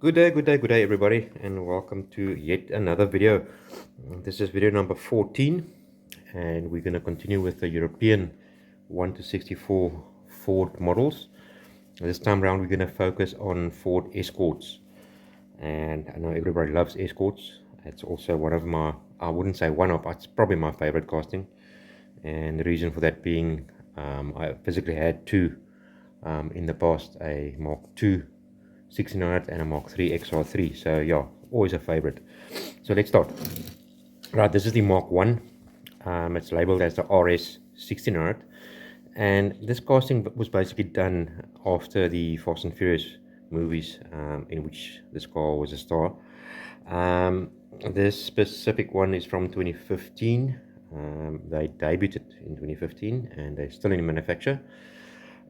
Good day, everybody, and welcome to yet another video. This is video number 14, and we're going to continue with the European 1 to 64 Ford models. This time around, we're going to focus on Ford Escorts, and I know everybody loves Escorts. It's also one of my, I wouldn't say one of, it's probably my favorite casting, and the reason for that being I physically had two in the past, a Mark II 1600 and a Mark III XR3. So yeah, always a favorite. So let's start. Right, this is the Mark 1. It's labeled as the RS 1600, and this casting was basically done after the Fast and Furious movies, in which this car was a star. This specific one is from 2015. They debuted in 2015 and they're still in manufacture.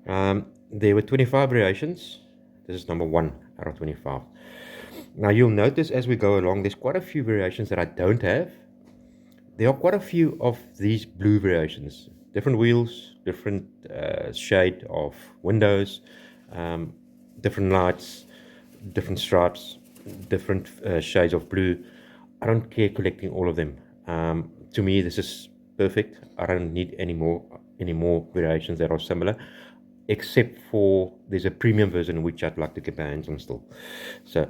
There were 25 variations. This is number 1 out of 25. Now you'll notice as we go along, there's quite a few variations that I don't have. There are quite a few of these blue variations. Different wheels, different shade of windows, different lights, different stripes, different shades of blue. I don't care collecting all of them. To me, this is perfect. I don't need any more variations that are similar, except for there's a premium version which I'd like to get my hands on still. So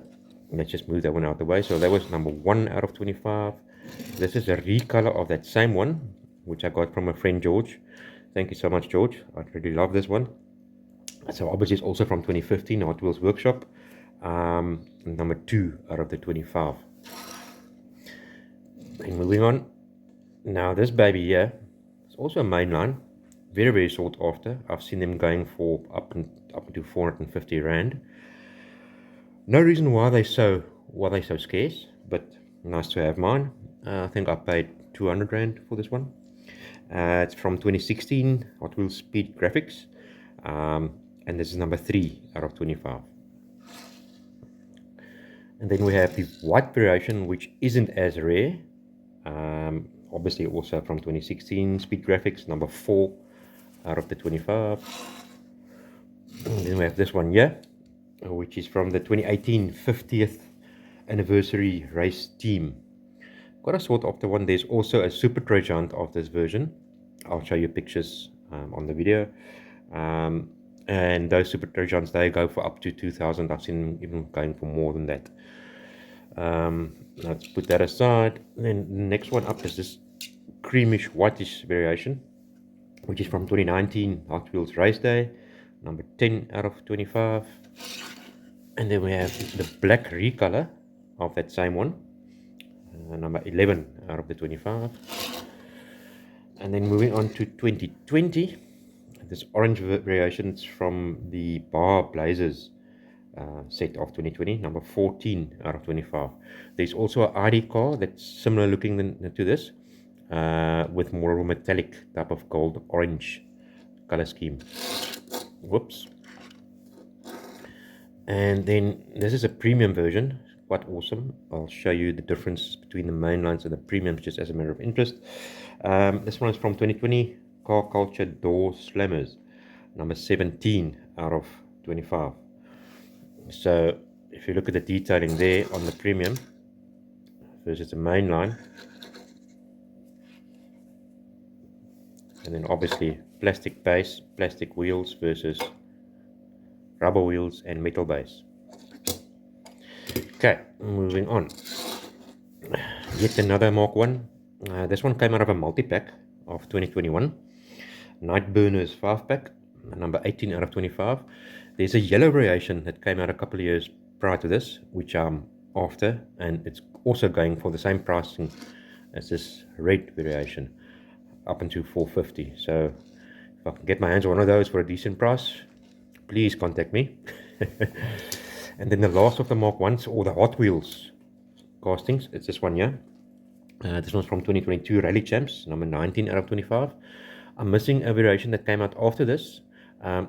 let's just move that one out of the way. So that was number 1 out of 25. This is a recolor of that same one, which I got from a friend, George. Thank you so much, George. I really love this one. So obviously it's also from 2015, Hot Wheels Workshop. Number 2 out of the 25. And moving on. Now this baby here is also a mainline. Very sought after. I've seen them going for up to 450 rand. No reason why they're so scarce, but nice to have mine. I think I paid 200 rand for this one. It's from 2016 Hot Wheels Speed Graphics, and this is number 3 out of 25. And then we have the white variation, which isn't as rare. Obviously also from 2016 Speed Graphics, number 4 out of the 25. And then we have this one here, which is from the 2018 50th anniversary race team. Quite a sought after one. There's also a Super Trojant of this version. I'll show you pictures on the video. And those Super Trojants, they go for up to 2,000. I've seen them even going for more than that. Let's put that aside. Then the next one up is this creamish whitish variation, which is from 2019 Hot Wheels Race Day, number 10 out of 25. And then we have the black recolor of that same one, number 11 out of the 25. And then moving on to 2020, this orange variation is from the Bar Blazers set of 2020, number 14 out of 25. There's also an ID car that's similar looking to this, with more of a metallic type of gold orange color scheme. Whoops. And then this is a premium version, quite awesome. I'll show you the difference between the main lines and the premiums just as a matter of interest. This one is from 2020 Car Culture Door Slammers, number 17 out of 25. So if you look at the detailing there on the premium versus the main line, and then obviously plastic base, plastic wheels versus rubber wheels and metal base. Okay, moving on. Yet another Mark 1. This one came out of a multi-pack of 2021. Night Burners 5-pack, number 18 out of 25. There's a yellow variation that came out a couple of years prior to this, which I'm after, and it's also going for the same pricing as this red variation, up into 450. So if I can get my hands on one of those for a decent price, please contact me. And then the last of the Mark 1s, or the Hot Wheels castings, it's this one here. This one's from 2022 Rally Champs, number 19 out of 25. I'm missing a variation that came out after this.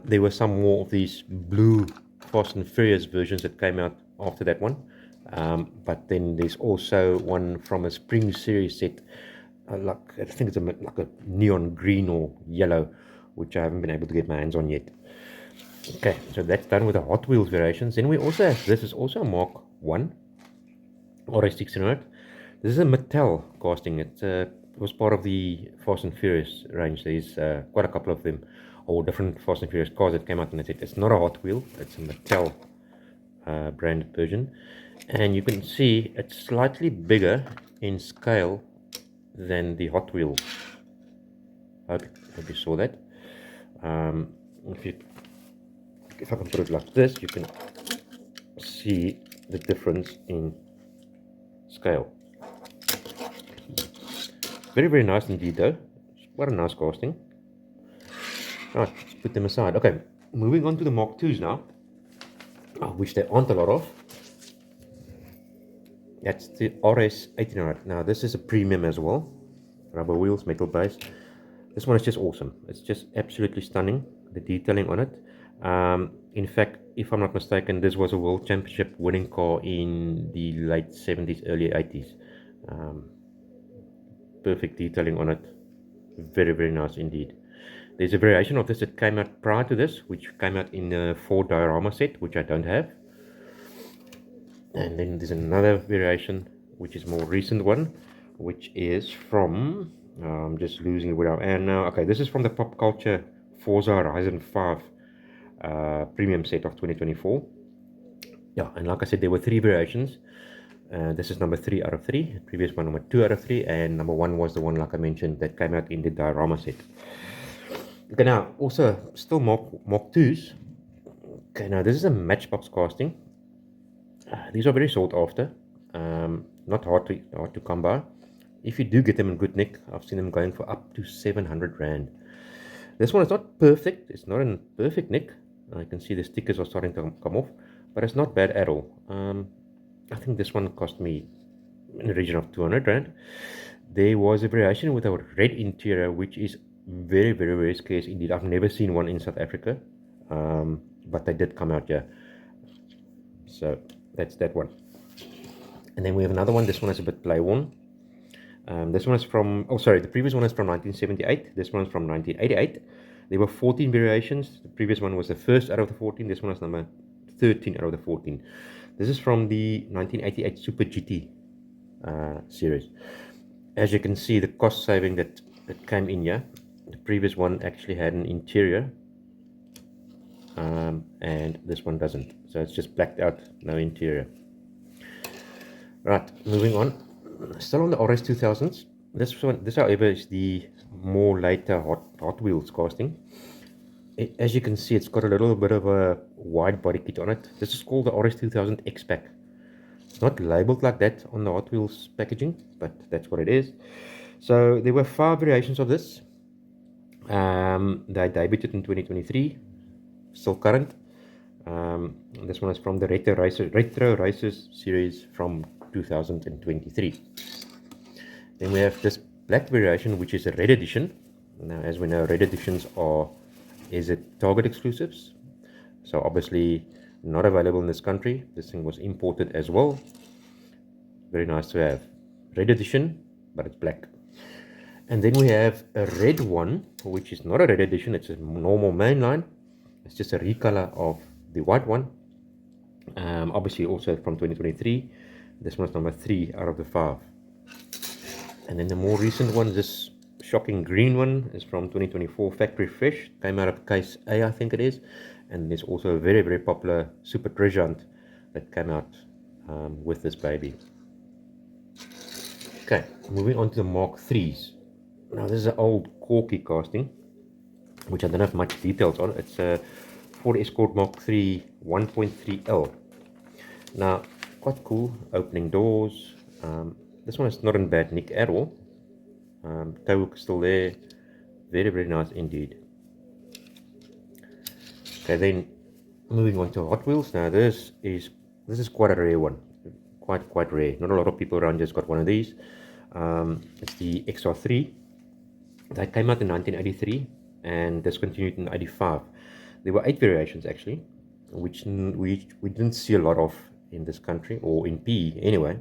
There were some more of these blue Fast and Furious versions that came out after that one. But then there's also one from a Spring Series set, I think it's like a neon green or yellow, which I haven't been able to get my hands on yet. Okay, so that's done with the Hot Wheels variations. Then we also have, this is also a Mark 1 RS600. This is a Mattel casting. It was part of the Fast and Furious range. There's quite a couple of them, or different Fast and Furious cars that came out in the set. It's not a Hot Wheel, it's a Mattel branded version. And you can see it's slightly bigger in scale than the Hot Wheels. I hope you saw that. Um, if you if I can put it like this, you can see the difference in scale. Very, very nice indeed though. What a nice casting. Right, let's put them aside. Okay, moving on to the Mark IIs now, which there aren't a lot of. That's the RS1800. Now this is a premium as well. Rubber wheels, metal base. This one is just awesome. It's just absolutely stunning, the detailing on it. In fact, if I'm not mistaken, this was a World Championship winning car in the late 70s, early 80s. Perfect detailing on it. Very, very nice indeed. There's a variation of this that came out prior to this, which came out in a 4 diorama set, which I don't have. And then there's another variation, which is more recent one, which is from, I'm just losing it where I am now. Okay, this is from the Pop Culture Forza Horizon 5 premium set of 2024. Yeah, and like I said, there were 3 variations. This is number 3 out of 3. The previous one, number 2 out of 3. And number 1 was the one, like I mentioned, that came out in the diorama set. Okay, now, also, still Mark IIs. Okay, now this is a matchbox casting. These are very sought after. Not hard to come by. If you do get them in good nick, I've seen them going for up to 700 Rand. This one is not perfect. It's not in perfect nick. I can see the stickers are starting to come off, but it's not bad at all. I think this one cost me in the region of 200 Rand. There was a variation with a red interior, which is very, very, very scarce indeed. I've never seen one in South Africa, but they did come out here. So that's that one. And then we have another one. This one is a bit play worn. This one is from, oh sorry, the previous one is from 1978. This one is from 1988. There were 14 variations. The previous one was the first out of the 14. This one is number 13 out of the 14. This is from the 1988 Super GT series. As you can see, the cost saving that came in here. The previous one actually had an interior, and this one doesn't. So it's just blacked out, no interior. Right, moving on. Still on the RS 2000s. This however is the more later Hot Wheels casting. As you can see, it's got a little bit of a wide body kit on it. This is called the RS 2000 X-Pack. It's not labeled like that on the Hot Wheels packaging, but that's what it is. So there were 5 variations of this. They debuted in 2023, still current. This one is from the Retro Racers series from 2023. Then we have this black variation, which is a red edition. Now, as we know, red editions is it Target exclusives, so obviously not available in this country. This thing was imported as well. Very nice to have. Red edition, but it's black. And then we have a red one, which is not a red edition. It's a normal mainline. It's just a recolor of the white one. Obviously also from 2023. This one's number 3 out of the 5. And then the more recent one, this shocking green one, is from 2024 Factory Fresh. Came out of case A, I think it is. And there's also a very, very popular Super Treasure Hunt that came out with this baby. Okay, moving on to the Mark IIIs. Now this is an old Corky casting, which I don't have much details on. It's a Ford Escort Mark III 1.3L. Now, quite cool, opening doors. This one is not in bad nick at all. Toe hook is still there. Very, very nice indeed. Okay, then moving on to Hot Wheels. Now this is quite a rare one. Quite rare. Not a lot of people around just got one of these. It's the XR3. That came out in 1983 and discontinued in 85. There were 8 variations actually, which we didn't see a lot of in this country, or in PE anyway.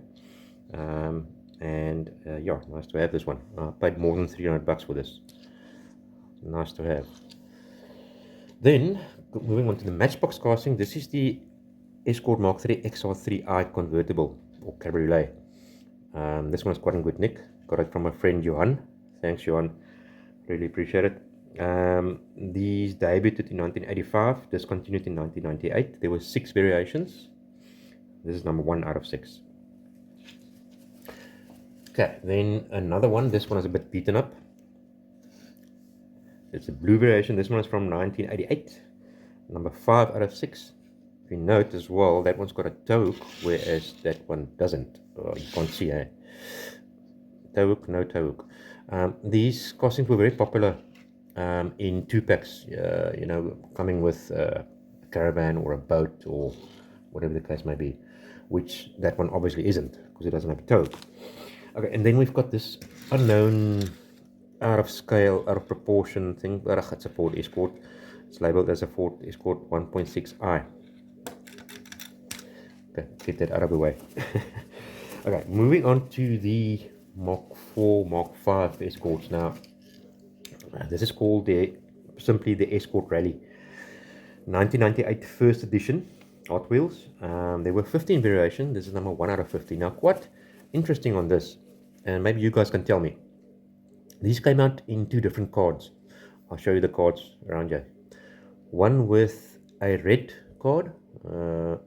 Yeah, nice to have this one. I paid more than $300 for this. Nice to have. Then moving on to the matchbox casting, this is the Escort Mark III XR3i convertible or cabriolet. This one's quite in good nick. Got it from a friend Johan. Thanks, Johan. Really appreciate it. These debuted in 1985, discontinued in 1998. There were 6 variations. This is number 1 out of 6. Okay, then another one. This one is a bit beaten up. It's a blue variation. This one is from 1988. Number 5 out of 6. If you note as well, that one's got a toe hook, whereas that one doesn't. Oh, you can't see, eh? Toe hook, no toe hook. These castings were very popular in 2-packs, you know, coming with a caravan or a boat or whatever the case may be, which that one obviously isn't because it doesn't have a toe hook. Okay, and then we've got this unknown, out of scale, out of proportion thing. It's a Ford Escort. It's labeled as a Ford Escort 1.6i. Okay, get that out of the way. Okay, moving on to the Mark 4, Mark 5 Escorts. Now, this is called simply the Escort Rally. 1998 first edition, Hot Wheels. There were 15 variations. This is number 1 out of 15. Now, quite interesting on this, and maybe you guys can tell me. These came out in 2 different cards. I'll show you the cards around here. One with a red card,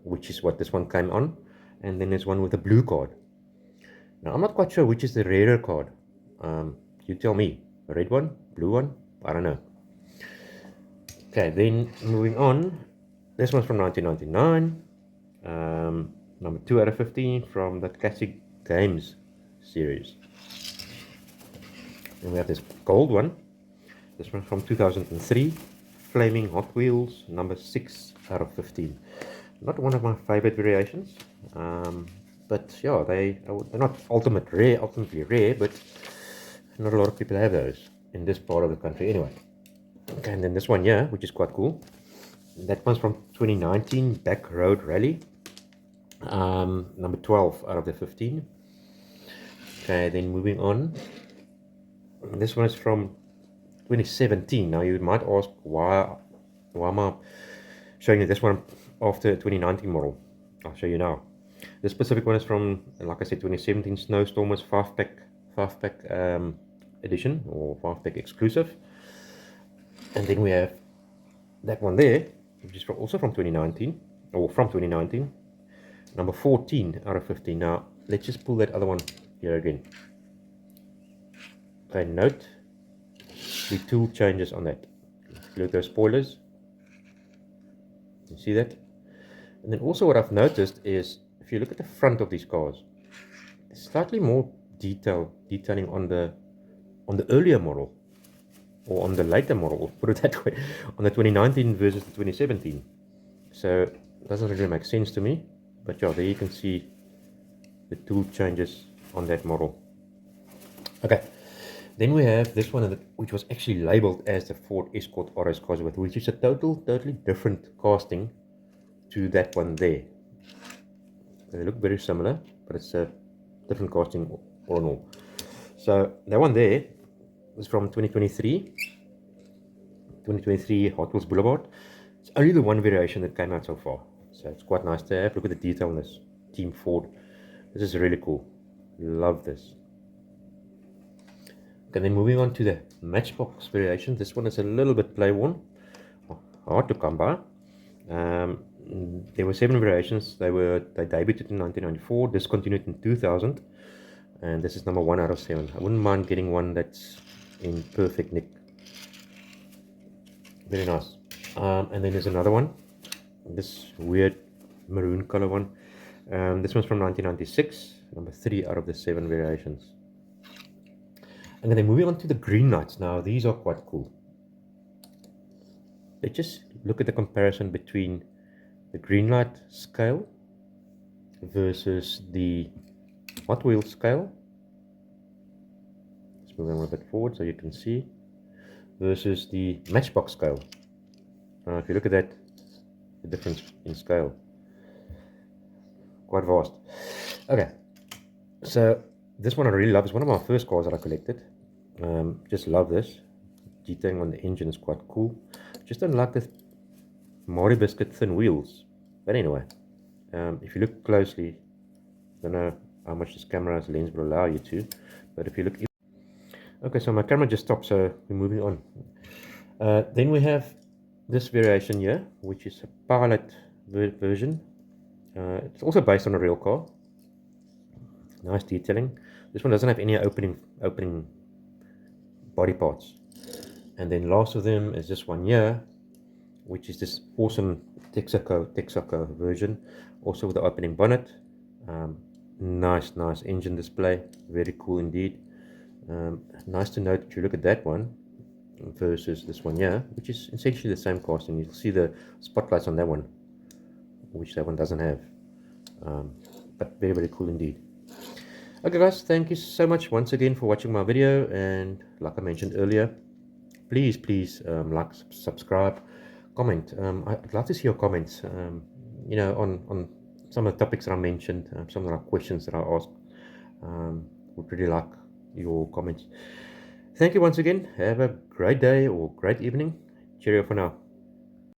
which is what this one came on, and then there's one with a blue card. Now, I'm not quite sure which is the rarer card. You tell me. A red one, blue one, I don't know. Okay, then moving on. This one's from 1999. Number 2 out of 15 from the Classic Games series. And we have this gold one. This one from 2003. Flaming Hot Wheels, number 6 out of 15. Not one of my favorite variations. But yeah, they're not ultimately rare, but not a lot of people have those in this part of the country anyway. Okay, and then this one here, which is quite cool. That one's from 2019 Back Road Rally. Number 12 out of the 15. Okay, then moving on. This one is from 2017. Now you might ask why am I showing you this one after 2019 model. I'll show you now. This specific one is from, like I said, 2017 Snowstormers 5-pack edition or 5-pack exclusive. And then we have that one there, which is also from 2019 or from 2019. Number 14 out of 15. Now let's just pull that other one here again. Okay, note the tool changes on that. Look at those spoilers. You see that? And then also what I've noticed is if you look at the front of these cars, there's slightly more detailing on the earlier model or on the later model, or put it that way, on the 2019 versus the 2017. So it doesn't really make sense to me, but yeah, there you can see the tool changes on that model. Okay, then we have this one, which was actually labeled as the Ford Escort RS Cosworth, which is a totally different casting to that one there. They look very similar, but it's a different casting all in all. So that one there is from 2023 Hot Wheels Boulevard. It's only the one variation that came out so far, so it's quite nice to have. Look at the detail on this. Team Ford. This is really cool. Love this. Okay, then moving on to the Matchbox variation. This one is a little bit play worn, hard to come by. There were 7 variations. They debuted in 1994, discontinued in 2000, and this is number 1 out of 7. I wouldn't mind getting one that's in perfect nick. Very nice. And then there's another one, this weird maroon color one. This one's from 1996, number 3 out of the 7 variations. And then moving on to the green lights. Now these are quite cool. Let's just look at the comparison between the green light scale versus the Hot Wheels scale. Let's move them a bit forward so you can see. Versus the Matchbox scale. If you look at that, the difference in scale, quite vast. Okay, so this one I really love. It's one of my first cars that I collected. Just love this. Detailing on the engine is quite cool. Just don't like the Mari biscuit thin wheels. But anyway, if you look closely, I don't know how much this camera's lens will allow you to, but if you look, okay, so my camera just stopped, so we're moving on. Then we have this variation here, which is a pilot version. It's also based on a real car. Nice detailing. This one doesn't have any opening body parts. And then last of them is this one here, which is this awesome Texaco version, also with the opening bonnet. Nice engine display, very cool indeed. Nice to note if you look at that one versus this one here, which is essentially the same casting. You'll see the spotlights on that one, which that one doesn't have. But very cool indeed. Okay guys, thank you so much once again for watching my video, and like I mentioned earlier, please like, subscribe, comment. I'd love to see your comments, you know, on some of the topics that I mentioned, some of the questions that I asked. Would really like your comments. Thank you once again. Have a great day or great evening. Cheerio for now.